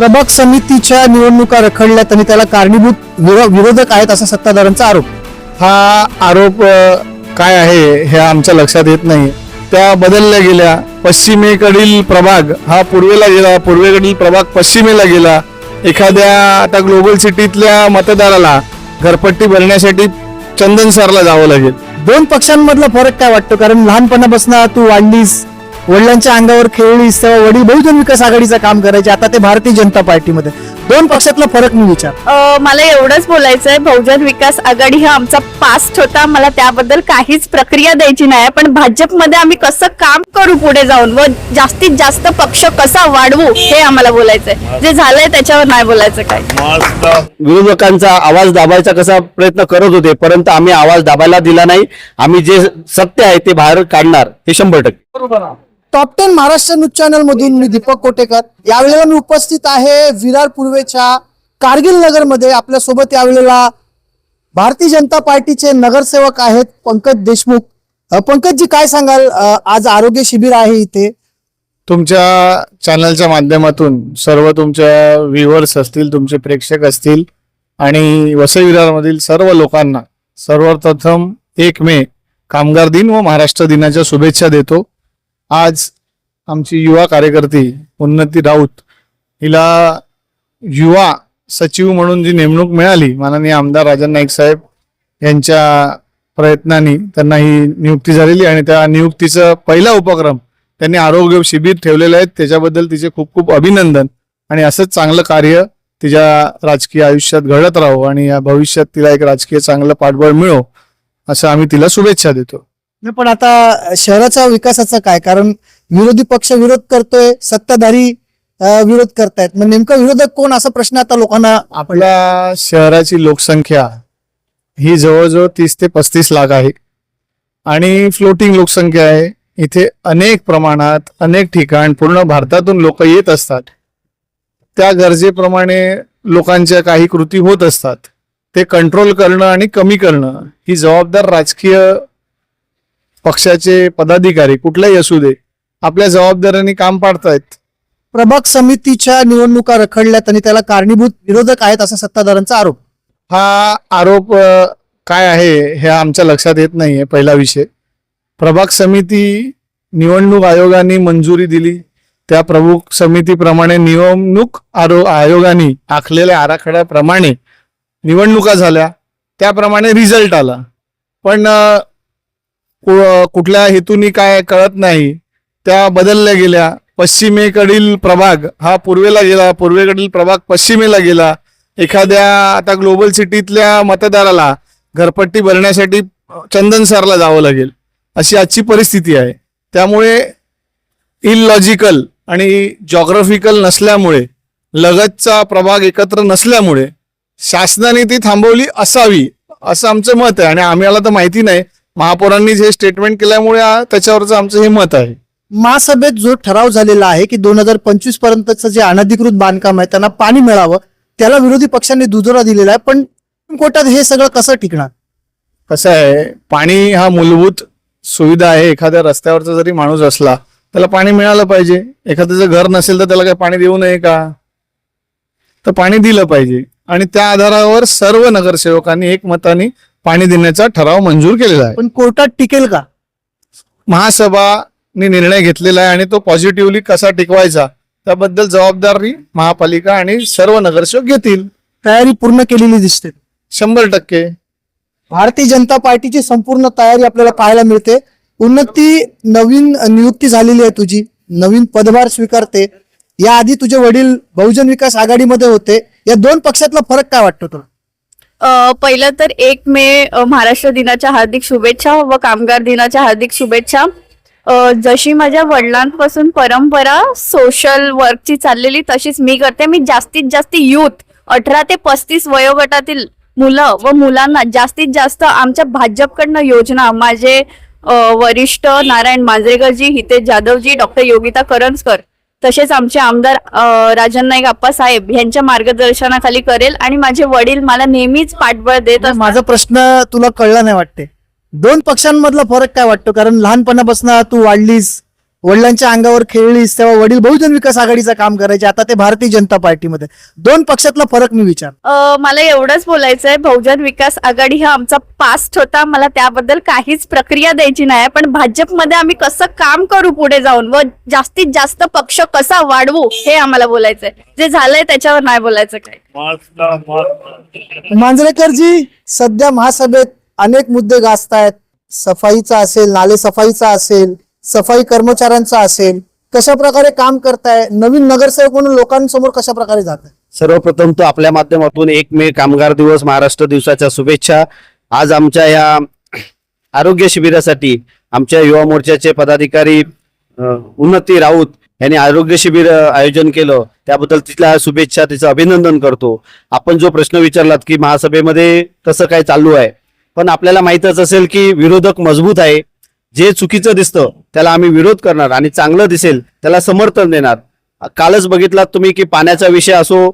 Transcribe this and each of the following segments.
प्रभाग समितीच्या निवडणुका रखडल्यात आणि त्याला कारणीभूत विरोधक आहेत असा सत्ताधाऱ्यांचा आरोप. हा आरोप काय आहे हे आमच्या लक्षात येत नाही. त्या बदलल्या गेल्या. पश्चिमेकडील प्रभाग हा पूर्वेला गेला, पूर्वेकडील प्रभाग पश्चिमेला गेला. एखाद्या आता ग्लोबल सिटीतल्या मतदाराला घरपट्टी भरण्यासाठी चंदनसरला जावं लागेल. दोन पक्षांमधला फरक काय वाटतो? कारण लहानपणापासून तू वाढलीस, वडिलांच्या अंगावर खेळलीस, तेव्हा वडील बहुजन विकास आघाडीचं काम करायचे, आता ते भारतीय जनता पार्टीमध्ये. दोन पक्षातला फरक मी विचार. मला एवढंच बोलायचंय, बहुजन विकास आघाडी हा आमचा पास्ट होता, मला त्याबद्दल काहीच प्रक्रिया द्यायची नाही. पण भाजपमध्ये आम्ही कसं काम करू पुढे जाऊन व जास्तीत जास्त पक्ष कसा वाढवू हे आम्हाला बोलायचंय. जे झालंय त्याच्यावर नाही बोलायचं काय. विरोधकांचा आवाज दाबायचा कसा प्रयत्न करत होते, परंतु आम्ही आवाज दाबायला दिला नाही. आम्ही जे सत्य आहे ते बाहेर काढणार हे 100%. टॉप 10 महाराष्ट्र न्यूज चॅनल मधून मी दीपक कोटेकर. यावेळेला मी उपस्थित आहे विरार पूर्वेच्या कारगिल नगर मध्ये. आपल्या सोबत यावेळेला भारतीय जनता पार्टीचे नगरसेवक आहेत पंकज देशमुख. पंकजजी, काय सांगाल? आज आरोग्य शिबिर आहे इथे. तुमच्या चॅनलच्या माध्यमातून सर्व तुमच्या व्ह्युअर्स असतील, तुमचे प्रेक्षक असतील आणि वसई विरारमधील सर्व लोकांना सर्वप्रथम 1 मे कामगार दिन व महाराष्ट्र दिनाच्या शुभेच्छा देतो. आज आमची युवा कार्यकर्ती उन्नती राऊत हिला युवा सचिव म्हणून जी नेमणूक मिळाली माननीय आमदार राजन नाईक साहेब यांच्या प्रयत्नांनी त्यांना ही नियुक्ती झालेली आणि त्या नियुक्तीचा पहिला उपक्रम त्यांनी आरोग्य शिबिर ठेवलेलं आहे. त्याच्याबद्दल तिचे खूप खूप अभिनंदन आणि असंच चांगलं कार्य तिच्या राजकीय आयुष्यात घडत राहो आणि या भविष्यात तिला एक राजकीय चांगलं पाठबळ मिळो असं आम्ही तिला शुभेच्छा देतो. पण आता शहराच्या विकासाचं काय? कारण विरोधी पक्ष विरोध करतोय, सत्ताधारी विरोध करतायत. मग नेमका विरोधक कोण असा प्रश्न आता लोकांना. आपल्या शहराची लोकसंख्या ही जवळजवळ 30 ते 35 लाख आहे आणि फ्लोटिंग लोकसंख्या आहे. इथे अनेक प्रमाणात अनेक ठिकाण पूर्ण भारतातून लोक येत असतात. त्या गरजेप्रमाणे लोकांच्या काही कृती होत असतात. ते कंट्रोल करणं आणि कमी करणं ही जबाबदार राजकीय पक्षाचे पदाधिकारी कुठल्याही असू दे आपल्या जबाबदारीने काम पाडतायत. प्रभाग समितीच्या निवडणुका रखडल्यात आणि त्याला कारणीभूत विरोधक आहेत असा सत्ताधाऱ्यांचा आरोप. हा आरोप काय आहे हे आमच्या लक्षात येत नाहीये. पहिला विषय, प्रभाग समिती निवडणूक आयोगाने मंजुरी दिली. त्या प्रमुख समितीप्रमाणे निवडणूक आयोगाने आखलेल्या आराखड्याप्रमाणे निवडणुका झाल्या, त्याप्रमाणे रिझल्ट आला. पण कुठल्या हेतूनी काय कळत नाही, त्या बदलल्या गेल्या. पश्चिमेकडील प्रभाग हा पूर्वेला गेला, पूर्वेकडील प्रभाग पश्चिमेला गेला. एखाद्या आता ग्लोबल सिटीतल्या मतदाराला घरपट्टी भरण्यासाठी चंदनसरला जावं लागेल, अशी आजची परिस्थिती आहे. त्यामुळे इलॉजिकल आणि जॉग्राफिकल नसल्यामुळे, लगतचा प्रभाग एकत्र नसल्यामुळे शासनाने ती थांबवली असावी असं आमचं मत आहे. आणि आम्हाला तर माहिती नाही, महापौरांनी जे स्टेटमेंट केल्यामुळे त्याच्यावरचं आमचं हे मत आहे. महासभेत जो ठराव झालेला आहे की 2025 पर्यंतचं जे अनधिकृत बांधकाम आहे त्यांना पाणी मिळावं, त्याला विरोधी पक्षांनी दुजोरा दिलेला आहे. पण कोर्टात हे सगळं कसं टिकणार? कसं आहे, पाणी हा मूलभूत सुविधा आहे. एखाद्या रस्त्यावरचा जरी माणूस असला त्याला पाणी मिळालं पाहिजे. एखाद्याचं घर नसेल तर त्याला काय पाणी देऊ नये का? तर पाणी दिलं पाहिजे आणि त्या आधारावर सर्व नगरसेवकांनी एकमताने पाणी देण्याचा ठराव मंजूर केलेला आहे. पण कोर्टात टिकेल का? महासभाने निर्णय घेतलेला आहे आणि तो पॉझिटिव्हली कसा टिकवायचा त्याबद्दल जबाबदारी महापालिका आणि सर्व नगरसेवक घेतील. तयारी पूर्ण केलेली दिसते 100%. भारतीय जनता पार्टीची संपूर्ण तयारी आपल्याला पाहायला मिळते. उन्नती, नवीन नियुक्ती झालेली आहे तुझी, नवीन पदभार स्वीकारते. याआधी तुझे वडील बहुजन विकास आघाडीमध्ये होते. या दोन पक्षातला फरक काय वाटतो तुला? पहिलं तर 1 मे महाराष्ट्र दिनाच्या हार्दिक शुभेच्छा व कामगार दिनाच्या हार्दिक शुभेच्छा. जशी माझ्या वडिलांपासून परंपरा सोशल वर्कची चाललेली तशीच मी करते. मी जास्तीत जास्त युथ 18 ते 35 वयोगटातील मुलं व मुलांना जास्तीत जास्त आमच्या भाजपकडनं योजना, माझे वरिष्ठ नारायण मांजरेकरजी, हितेश जाधवजी, डॉक्टर योगिता करंजकर, तसेच आमचे आमदार राजन नाईक आप्पा साहेब यांच्या मार्गदर्शनाखाली करेल आणि माझे वडील मला नेहमीच पाठबळ देत असतात. माझा प्रश्न तुला कळला नाही वाटते. दोन पक्षांमधला फरक काय वाटतो? कारण लहानपणापासून तू वाढलीस, वडिलांच्या अंगावर खेळलीस तेव्हा वडील बहुजन विकास आघाडीचं काम करायचे, आता ते भारतीय जनता पार्टीमध्ये. दोन पक्षातला फरक मी विचार. मला एवढंच बोलायचंय, बहुजन विकास आघाडी हा आमचा पास्ट होता, मला त्याबद्दल काहीच प्रक्रिया द्यायची नाही. पण भाजपमध्ये आम्ही कसं काम करू पुढे जाऊन व जास्तीत जास्त पक्ष कसा वाढवू हे आम्हाला बोलायचंय. जे झालंय त्याच्यावर नाही बोलायचं काय. मांजरेकरजी, सध्या महासभेत अनेक मुद्दे गाजतायत. सफाईचा असेल, नाले सफाईचा असेल, सफाई कर्मचाऱ्यांचा असेल, कशा प्रकारे काम करताय, नवीन नगरसेवक म्हणून लोकांसमोर कशा प्रकारे जात आहे? सर्वप्रथम तो आपल्या माध्यमातून 1 मे कामगार दिवस, महाराष्ट्र दिवसाच्या शुभेच्छा. आज आमच्या या आरोग्य शिबिरासाठी आमच्या युवा मोर्चाचे पदाधिकारी उन्नती राऊत यांनी आरोग्य शिबिर आयोजन केलं, त्याबद्दल तिथल्या शुभेच्छा, तिचं अभिनंदन करतो. आपण जो प्रश्न विचारलात की महासभेमध्ये कसं काय चालू आहे, पण आपल्याला माहितच असेल की विरोधक मजबूत आहे. जे चुकीचं दिसतं त्याला आम्ही विरोध करणार आणि चांगलं दिसेल त्याला समर्थन देणार. कालच बघितलात तुम्ही की पाण्याचा विषय असो,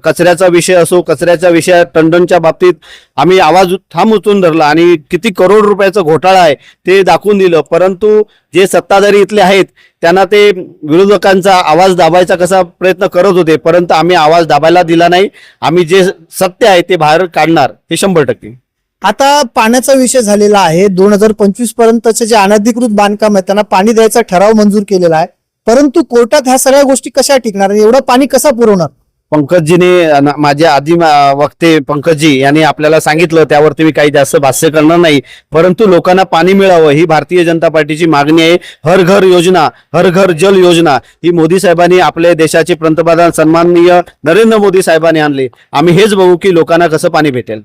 कचऱ्याचा विषय असो, कचऱ्याच्या विषयात टंडनच्या बाबतीत आम्ही आवाज ठाम उचलून धरला आणि किती करोड रुपयाचा घोटाळा आहे ते दाखवून दिलं. परंतु जे सत्ताधारी इथले आहेत त्यांना ते विरोधकांचा आवाज दाबायचा कसा प्रयत्न करत होते, परंतु आम्ही आवाज दाबायला दिला नाही. आम्ही जे सत्य आहे ते बाहेर काढणार, हे 100%. आता पाण्याचा विषय झालेला आहे. 2025 पर्यंतचे जे अनधिकृत बांधकाम आहे त्यांना पाणी द्यायचा ठराव मंजूर केलेला आहे, परंतु कोर्टात ह्या सगळ्या गोष्टी कशा टिकणार, एवढं पाणी कसा पुरवणार? पंकजजीने, माझे आधी वक्ते पंकजजी यांनी आपल्याला सांगितलं, त्यावरती मी काही जास्त भाष्य करणार नाही. परंतु लोकांना पाणी मिळावं ही भारतीय जनता पार्टीची मागणी आहे. हर घर योजना, हर घर जल योजना ही मोदी साहेबांनी, आपले देशाचे पंतप्रधान सन्माननीय नरेंद्र मोदी साहेबांनी आणली. आम्ही हेच बघू की लोकांना कसं पाणी भेटेल.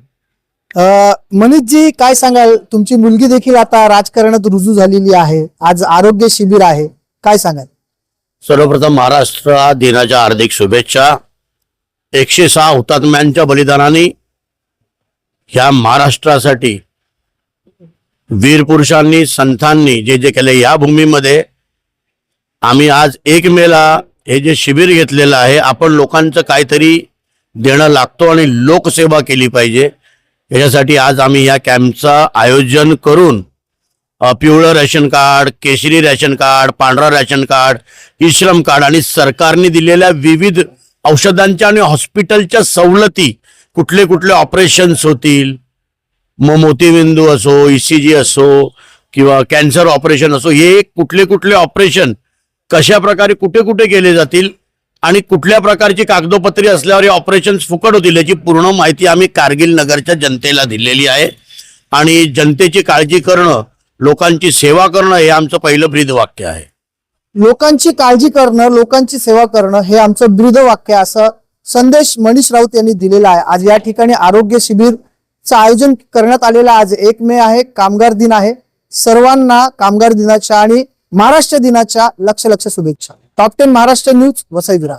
मनीषजी, काय सांगाल? तुमची मुलगी देखील आता राजकारणात रुजू झालेली आहे, आज आरोग्य शिबिर आहे, काय सांगाल? सर्वप्रथम महाराष्ट्र दिनाच्या हार्दिक शुभेच्छा. 106 हुतात्म्यांच्या बलिदानाने ह्या महाराष्ट्रासाठी वीर पुरुषांनी, संतांनी जे जे केले, या भूमीमध्ये आम्ही आज 1 मेला हे जे शिबिर घेतलेलं आहे, आपण लोकांचं काहीतरी देणं लागतो आणि लोकसेवा केली पाहिजे. याच्यासाठी आज आम्ही या कॅम्पचं आयोजन करून पिवळं रेशन कार्ड, केशरी रेशन कार्ड, पांढरा रेशन कार्ड, ई श्रम कार्ड आणि सरकारने दिलेल्या विविध औषधांच्या आणि हॉस्पिटलच्या सवलती, कुठले कुठले ऑपरेशन्स होतील, मोतीबिंदू असो, ECG असो किंवा कॅन्सर ऑपरेशन असो, हे कुठले कुठले ऑपरेशन कशा प्रकारे कुठे कुठे केले जातील आणि कुठल्या प्रकारची कागदोपत्री असल्यावर हे ऑपरेशन्स फुकट होतील याची पूर्ण माहिती आम्ही कारगिल नगरच्या जनतेला दिलेली आहे. आणि जनतेची काळजी करणं, लोकांची सेवा करणं हे आमचं पहिलं ब्रीदवाक्य आहे. लोकांची काळजी करणं, लोकांची सेवा करणं हे आमचं ब्रीदवाक्य, असं संदेश मनीष राऊत यांनी दिलेला आहे. आज या ठिकाणी आरोग्य शिबिरचं आयोजन करण्यात आलेलं. आज 1 मे आहे, कामगार दिन आहे. सर्वांना कामगार दिनाच्या आणि महाराष्ट्र दिनाच्या लक्ष शुभेच्छा. Top 10 Maharashtra news, Vasai Virar.